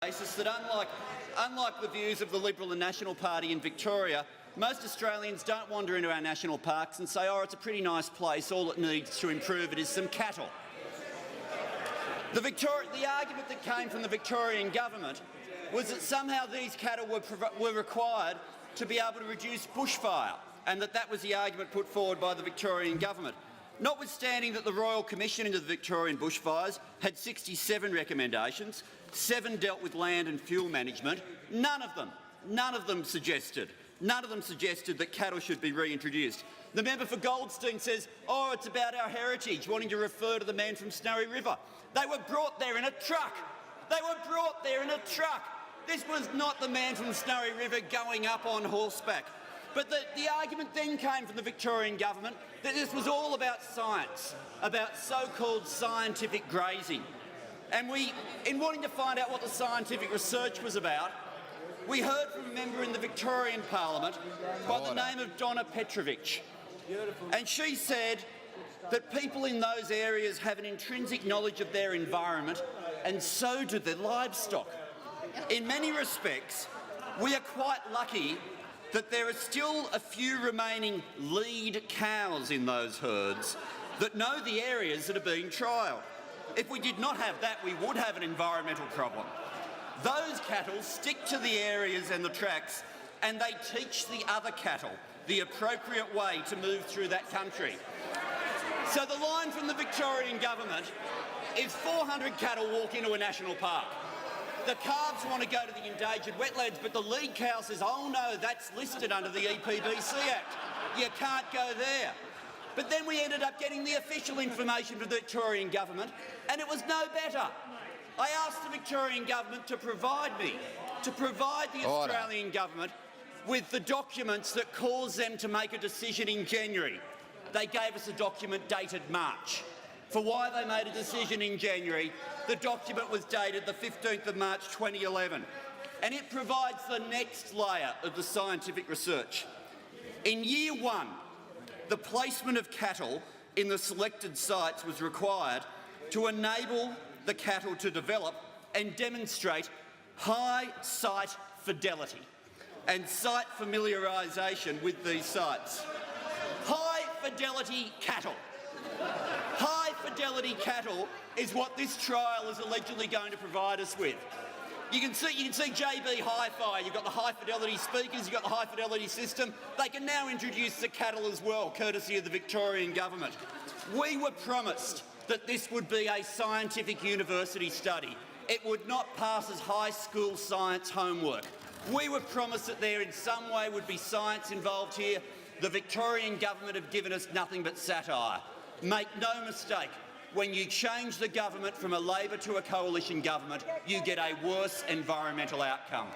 basis that unlike the views of the Liberal and National Party in Victoria, most Australians don't wander into our national parks and say, oh, it's a pretty nice place, all it needs to improve it is some cattle. The argument that came from the Victorian Government was that somehow these cattle were required to be able to reduce bushfire, and that was the argument put forward by the Victorian Government. Notwithstanding that the Royal Commission into the Victorian bushfires had 67 recommendations, 7 dealt with land and fuel management, none of them suggested that cattle should be reintroduced. The member for Goldstein says, oh, it's about our heritage, wanting to refer to the man from Snowy River. They were brought there in a truck. This was not the man from Snowy River going up on horseback. But the argument then came from the Victorian Government that this was all about science, about so-called scientific grazing. And in wanting to find out what the scientific research was about, we heard from a member in the Victorian Parliament by the name of Donna Petrovich. And she said that people in those areas have an intrinsic knowledge of their environment, and so do their livestock. In many respects, we are quite lucky that there are still a few remaining lead cows in those herds that know the areas that are being trialled. If we did not have that, we would have an environmental problem. Those cattle stick to the areas and the tracks, and they teach the other cattle the appropriate way to move through that country. So the line from the Victorian Government is 400 cattle walk into a national park. The calves want to go to the endangered wetlands, but the lead cow says, oh no, that's listed under the EPBC Act. You can't go there. But then we ended up getting the official information from the Victorian Government, and it was no better. I asked the Victorian Government to provide the Australian Government with the documents that caused them to make a decision in January. They gave us a document dated March. For why they made a decision in January, the document was dated the 15th of March 2011, and it provides the next layer of the scientific research. In year 1, the placement of cattle in the selected sites was required to enable the cattle to develop and demonstrate high site fidelity and site familiarisation with these sites. High-fidelity cattle. High-fidelity cattle is what this trial is allegedly going to provide us with. You can see JB Hi-Fi. You've got the high-fidelity speakers, you've got the high-fidelity system. They can now introduce the cattle as well, courtesy of the Victorian Government. We were promised that this would be a scientific university study. It would not pass as high school science homework. We were promised that there in some way would be science involved here. The Victorian Government have given us nothing but satire. Make no mistake, when you change the government from a Labor to a coalition government, you get a worse environmental outcome.